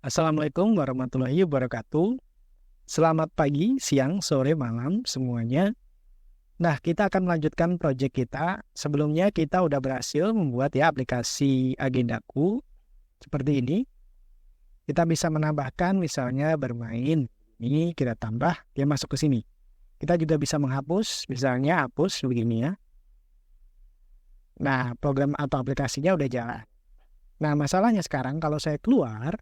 Assalamualaikum warahmatullahi wabarakatuh. Selamat pagi, siang, sore, malam semuanya. Nah, kita akan melanjutkan proyek kita. Sebelumnya kita udah berhasil membuat aplikasi agendaku seperti ini. Kita bisa menambahkan misalnya bermain. Ini kita tambah, dia masuk ke sini. Kita juga bisa menghapus, misalnya hapus begini ya. Nah, program atau aplikasinya udah jalan. Nah, masalahnya sekarang kalau saya keluar,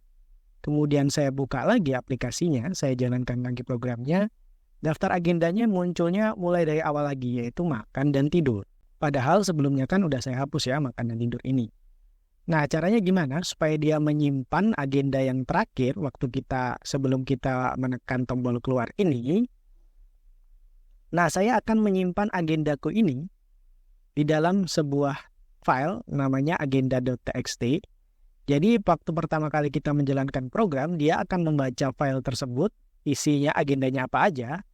kemudian saya buka lagi aplikasinya, saya jalankan lagi programnya, daftar agendanya munculnya mulai dari awal lagi, yaitu makan dan tidur. Padahal sebelumnya kan udah saya hapus ya makan dan tidur ini. Nah, caranya gimana supaya dia menyimpan agenda yang terakhir waktu sebelum kita menekan tombol keluar ini? Nah, saya akan menyimpan agendaku ini di dalam sebuah file namanya agenda.txt. Jadi waktu pertama kali kita menjalankan program, dia akan membaca file tersebut, isinya agendanya apa aja.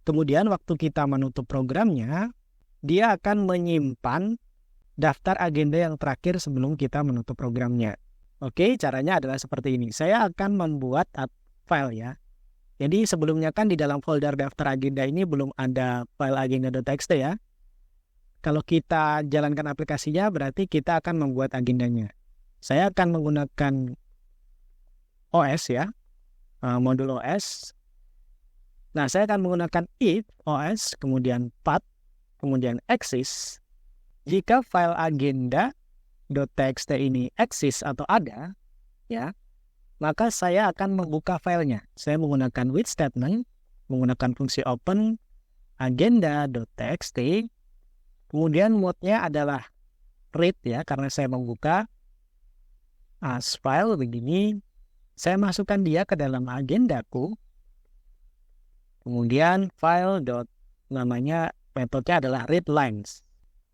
Kemudian waktu kita menutup programnya, dia akan menyimpan daftar agenda yang terakhir sebelum kita menutup programnya. Oke, caranya adalah seperti ini. Saya akan membuat file ya. Jadi sebelumnya kan di dalam folder daftar agenda ini belum ada file agenda.txt ya. Kalau kita jalankan aplikasinya, berarti kita akan membuat agendanya. Saya akan menggunakan OS ya, modul OS. Nah, saya akan menggunakan if OS, kemudian path, kemudian exist. Jika file agenda.txt ini exist atau ada, ya, maka saya akan membuka filenya. Saya menggunakan with statement, menggunakan fungsi open agenda.txt. Kemudian mode-nya adalah read ya, karena saya membuka. As file begini, saya masukkan dia ke dalam agendaku. Kemudian file namanya metodenya adalah read lines.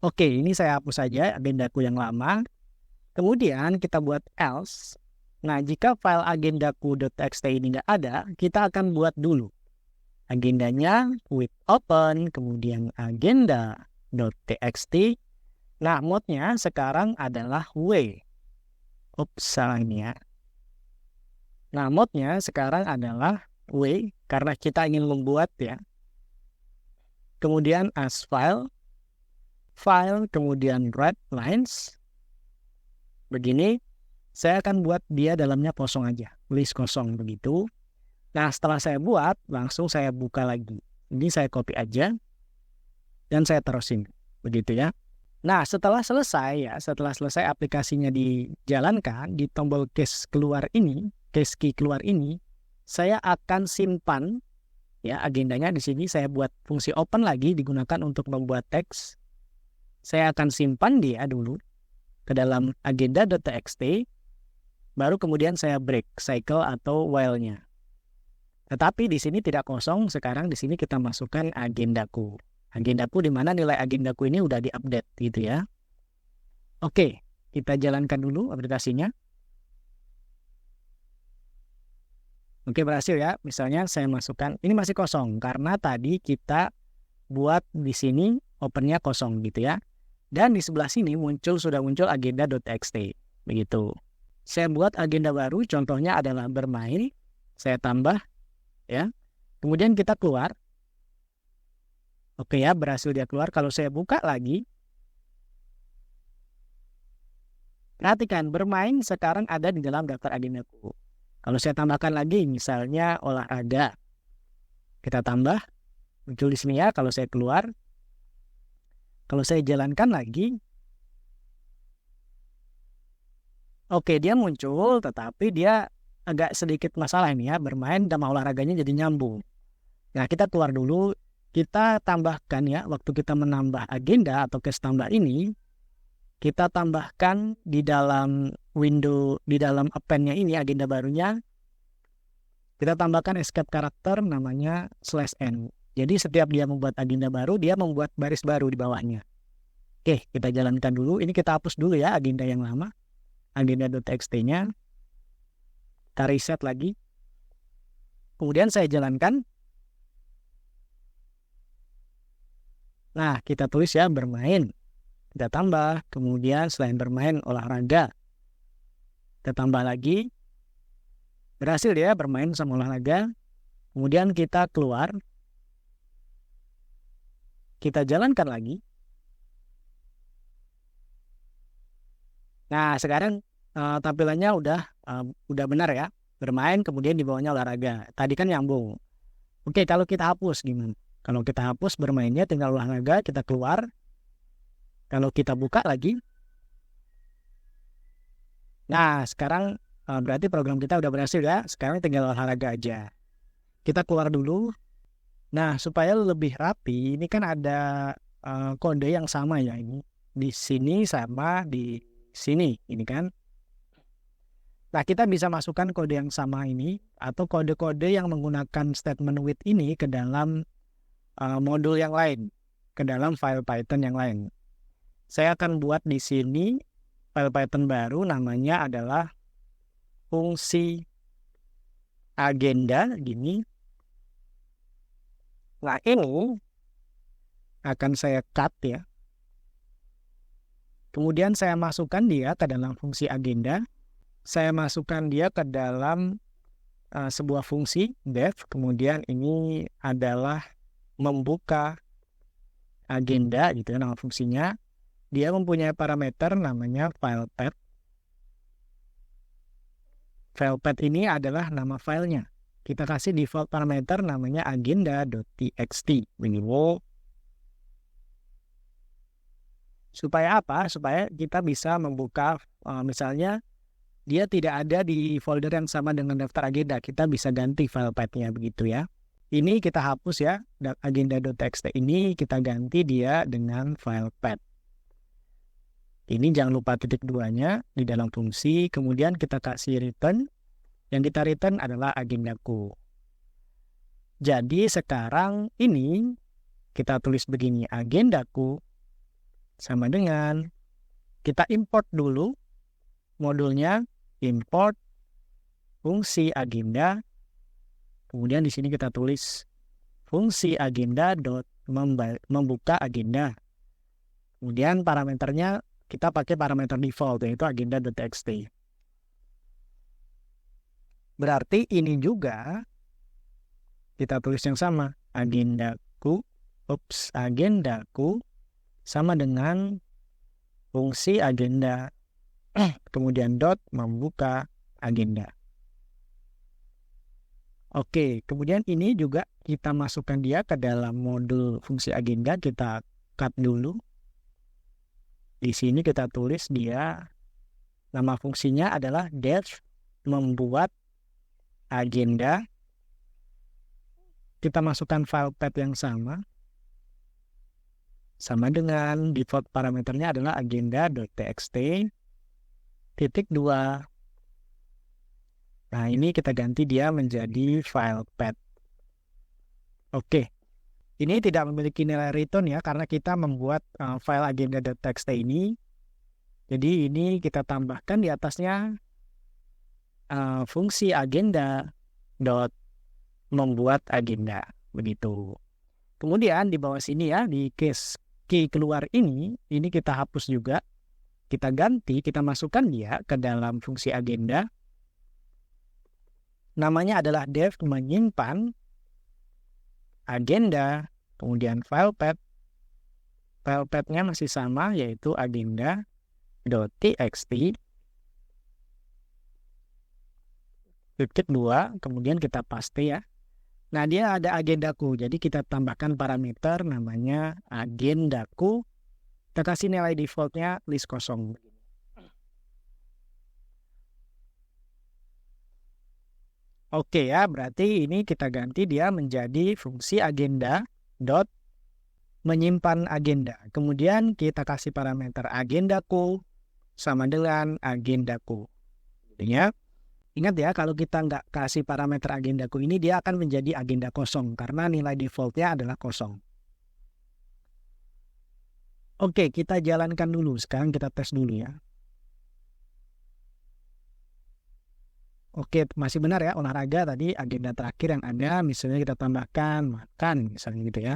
Oke, ini saya hapus saja agendaku yang lama. Kemudian kita buat else. Nah, jika file agendaku.txt ini nggak ada, kita akan buat dulu agendanya with open, kemudian agenda.txt. Nah, mode-nya sekarang adalah way. Salah ini ya. Nah, mode-nya sekarang adalah way, karena kita ingin membuat ya. Kemudian as file, kemudian read lines. Begini, saya akan buat dia dalamnya kosong aja. List kosong begitu. Nah, setelah saya buat, langsung saya buka lagi. Ini saya copy aja. Dan saya terusin. Begitu ya. Nah, setelah selesai aplikasinya dijalankan, di tombol case key keluar ini, saya akan simpan ya agendanya di sini. Saya buat fungsi open lagi digunakan untuk membuat teks. Saya akan simpan dia dulu ke dalam agenda.txt, baru kemudian saya break cycle atau while-nya. Tetapi di sini tidak kosong, sekarang di sini kita masukkan agendaku. Agendaku di mana nilai agendaku ini udah diupdate gitu ya. Oke, kita jalankan dulu aplikasinya. Oke, berhasil ya. Misalnya saya masukkan, ini masih kosong karena tadi kita buat di sini opennya kosong gitu ya. Dan di sebelah sini sudah muncul agenda.txt begitu. Saya buat agenda baru, contohnya adalah bermain. Saya tambah ya. Kemudian kita keluar. Oke ya, berhasil dia keluar. Kalau saya buka lagi, perhatikan bermain sekarang ada di dalam daftar agendaku. Kalau saya tambahkan lagi, misalnya olahraga, kita tambah, muncul di sini ya. Kalau saya keluar, kalau saya jalankan lagi, oke dia muncul, tetapi dia agak sedikit masalah ini ya, bermain sama olahraganya jadi nyambung. Nah, kita keluar dulu. Kita tambahkan ya, waktu kita menambah agenda atau case tambah ini, kita tambahkan di dalam window, di dalam append-nya ini, agenda barunya, kita tambahkan escape karakter namanya /n. Jadi setiap dia membuat agenda baru, dia membuat baris baru di bawahnya. Oke, kita jalankan dulu. Ini kita hapus dulu ya agenda yang lama, agenda.txt-nya. Kita reset lagi. Kemudian saya jalankan. Nah, kita tulis ya bermain. Kita tambah, kemudian selain bermain olahraga. Kita tambah lagi. Berhasil ya bermain sama olahraga. Kemudian kita keluar. Kita jalankan lagi. Nah, sekarang tampilannya udah benar ya. Bermain kemudian di bawahnya olahraga. Tadi kan nyambung. Oke, kalau kita hapus gimana? Kalau kita hapus bermainnya tinggal olahraga, kita keluar. Kalau kita buka lagi. Nah, sekarang berarti program kita udah berhasil ya. Sekarang tinggal olahraga aja. Kita keluar dulu. Nah, supaya lebih rapi, ini kan ada kode yang sama ya ini. Di sini sama di sini, ini kan. Nah, kita bisa masukkan kode yang sama ini atau kode-kode yang menggunakan statement with ini ke dalam modul yang lain, ke dalam file Python yang lain. Saya akan buat di sini file Python baru, namanya adalah fungsi agenda, gini. Nah, ini akan saya cut ya. Kemudian saya masukkan dia ke dalam fungsi agenda. Saya masukkan dia ke dalam sebuah fungsi def. Kemudian ini adalah membuka agenda gitu ya nama fungsinya. Dia mempunyai parameter namanya filepath. Filepath ini adalah nama filenya. Kita kasih default parameter namanya agenda.txt. Begini. Supaya apa? Supaya kita bisa membuka misalnya dia tidak ada di folder yang sama dengan daftar agenda. Kita bisa ganti file path-nya begitu ya. Ini kita hapus ya. Agenda.txt ini kita ganti dia dengan file path. Ini jangan lupa titik 2-nya di dalam fungsi. Kemudian kita kasih return. Yang kita return adalah agendaku. Jadi sekarang ini kita tulis begini. Agendaku sama dengan kita import dulu modulnya. Import fungsi agenda. Kemudian di sini kita tulis fungsi agenda membuka agenda. Kemudian parameternya kita pakai parameter default yaitu agenda.txt. Berarti ini juga kita tulis yang sama. Agendaku sama dengan fungsi agenda. Kemudian dot membuka agenda. Oke, kemudian ini juga kita masukkan dia ke dalam modul fungsi agenda. Kita cut dulu. Di sini kita tulis dia, nama fungsinya adalah def membuat agenda. Kita masukkan file path yang sama dengan default parameternya adalah agenda.txt. Titik 2. Nah, ini kita ganti dia menjadi file path. Oke. Ini tidak memiliki nilai return ya, karena kita membuat file agenda.txt ini. Jadi ini kita tambahkan di atasnya fungsi agenda dot membuat agenda. Begitu. Kemudian di bawah sini ya, di case key keluar ini kita hapus juga. Kita ganti, kita masukkan dia ke dalam fungsi agenda. Namanya adalah def menyimpan agenda, kemudian file path. File path-nya masih sama, yaitu agenda.txt. Titik 2, kemudian kita paste ya. Nah, dia ada agendaku, jadi kita tambahkan parameter namanya agendaku. Kita kasih nilai defaultnya list kosong. Oke ya, berarti ini kita ganti dia menjadi fungsi agenda dot menyimpan agenda. Kemudian kita kasih parameter agendaku sama dengan agendaku. Ingat ya, kalau kita nggak kasih parameter agendaku ini, dia akan menjadi agenda kosong karena nilai defaultnya adalah kosong. Oke, kita jalankan dulu. Sekarang kita tes dulu ya. Oke, masih benar ya, olahraga tadi agenda terakhir yang ada, misalnya kita tambahkan makan, misalnya gitu ya.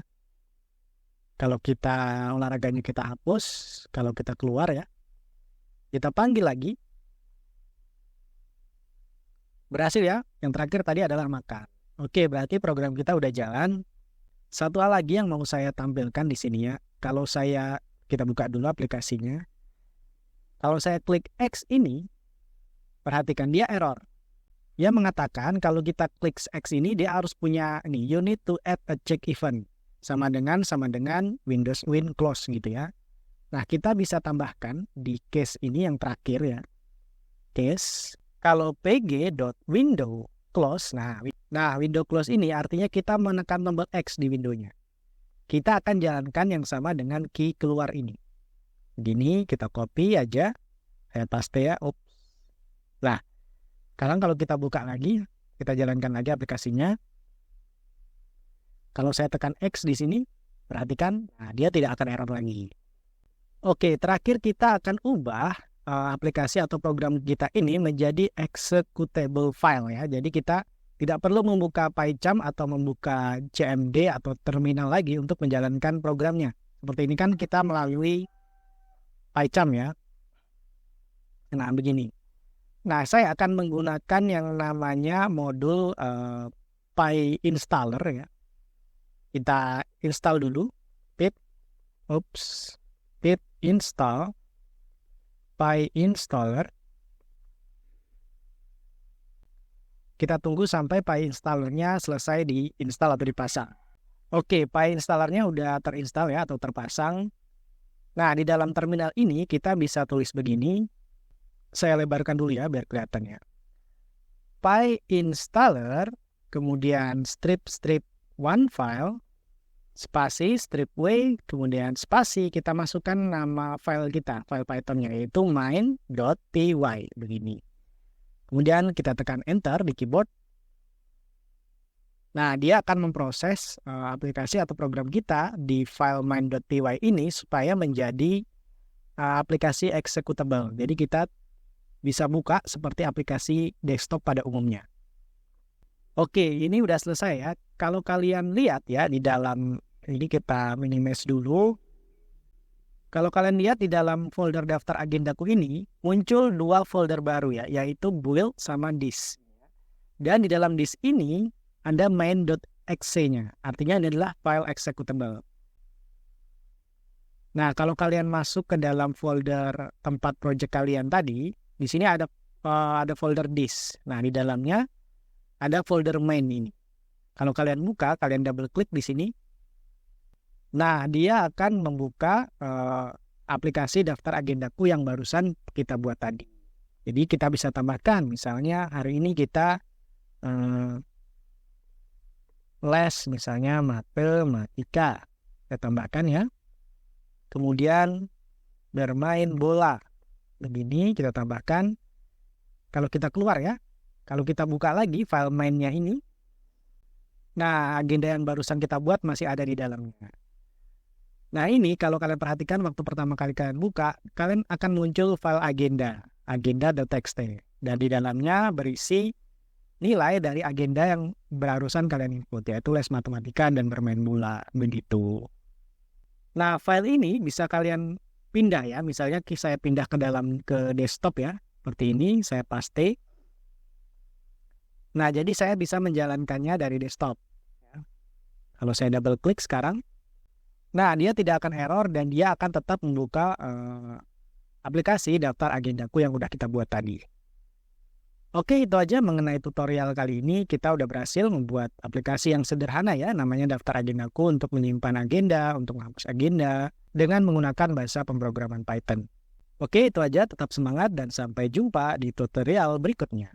Kalau kita olahraganya kita hapus, kalau kita keluar ya, kita panggil lagi. Berhasil ya, Yang terakhir tadi adalah makan. Oke, berarti program kita udah jalan. Satu hal lagi yang mau saya tampilkan di sini ya. Kalau kita buka dulu aplikasinya. Kalau saya klik X ini, perhatikan dia error. Dia mengatakan kalau kita klik X ini dia harus punya ini, you need to add a check event. Sama dengan Windows Win Close gitu ya. Nah, kita bisa tambahkan di case ini yang terakhir ya. Case kalau pg.window close. Nah, window close ini artinya kita menekan tombol X di windownya. Kita akan jalankan yang sama dengan key keluar ini. Gini, kita copy aja. Saya paste ya. Oops. Nah, sekarang kalau kita buka lagi, kita jalankan lagi aplikasinya. Kalau saya tekan X di sini, perhatikan, nah, dia tidak akan error lagi. Oke, terakhir kita akan ubah aplikasi atau program kita ini menjadi executable file ya. Jadi kita tidak perlu membuka PyCharm atau membuka CMD atau terminal lagi untuk menjalankan programnya. Seperti ini kan kita melalui PyCharm ya. Nah, begini. Nah, saya akan menggunakan yang namanya modul PyInstaller ya. Kita install dulu. Pip install PyInstaller. Kita tunggu sampai PyInstallernya selesai diinstal atau dipasang. Oke, PyInstallernya udah terinstall ya atau terpasang. Nah, di dalam terminal ini kita bisa tulis begini. Saya lebarkan dulu ya biar kelihatan ya. PyInstaller, kemudian strip one file, spasi strip w, kemudian spasi kita masukkan nama file kita, file Pythonnya yaitu main.py begini. Kemudian kita tekan enter di keyboard. Nah, dia akan memproses aplikasi atau program kita di file main.py ini supaya menjadi aplikasi executable. Jadi kita bisa buka seperti aplikasi desktop pada umumnya. Oke, ini udah selesai ya. Kalau kalian lihat ya di dalam ini kita minimize dulu. Kalau kalian lihat di dalam folder daftar agendaku ini muncul dua folder baru ya, yaitu build sama disk. Dan di dalam disk ini ada main.exe-nya. Artinya ini adalah file executable. Nah, kalau kalian masuk ke dalam folder tempat project kalian tadi, di sini ada folder disk. Nah, di dalamnya ada folder main ini. Kalau kalian buka, kalian double klik di sini. Nah, dia akan membuka aplikasi daftar agendaku yang barusan kita buat tadi. Jadi kita bisa tambahkan, misalnya hari ini kita les, misalnya matematika. Kita tambahkan ya. Kemudian bermain bola. Begini kita tambahkan. Kalau kita keluar ya. Kalau kita buka lagi file mainnya ini, nah agenda yang barusan kita buat masih ada di dalamnya. Nah ini kalau kalian perhatikan waktu pertama kali kalian buka, kalian akan muncul file agenda.txt. Dan di dalamnya berisi nilai dari agenda yang barusan kalian input, yaitu les matematika dan bermain bola, begitu. Nah file ini bisa kalian pindah ya, misalnya saya pindah ke desktop ya, seperti ini, saya paste. Nah, jadi saya bisa menjalankannya dari desktop. Kalau saya double klik sekarang, nah dia tidak akan error dan dia akan tetap membuka aplikasi daftar agendaku yang udah kita buat tadi. Oke, itu aja mengenai tutorial kali ini. Kita udah berhasil membuat aplikasi yang sederhana ya, namanya daftar agendaku untuk menyimpan agenda, untuk menghapus agenda, dengan menggunakan bahasa pemrograman Python. Oke, itu aja. Tetap semangat dan sampai jumpa di tutorial berikutnya.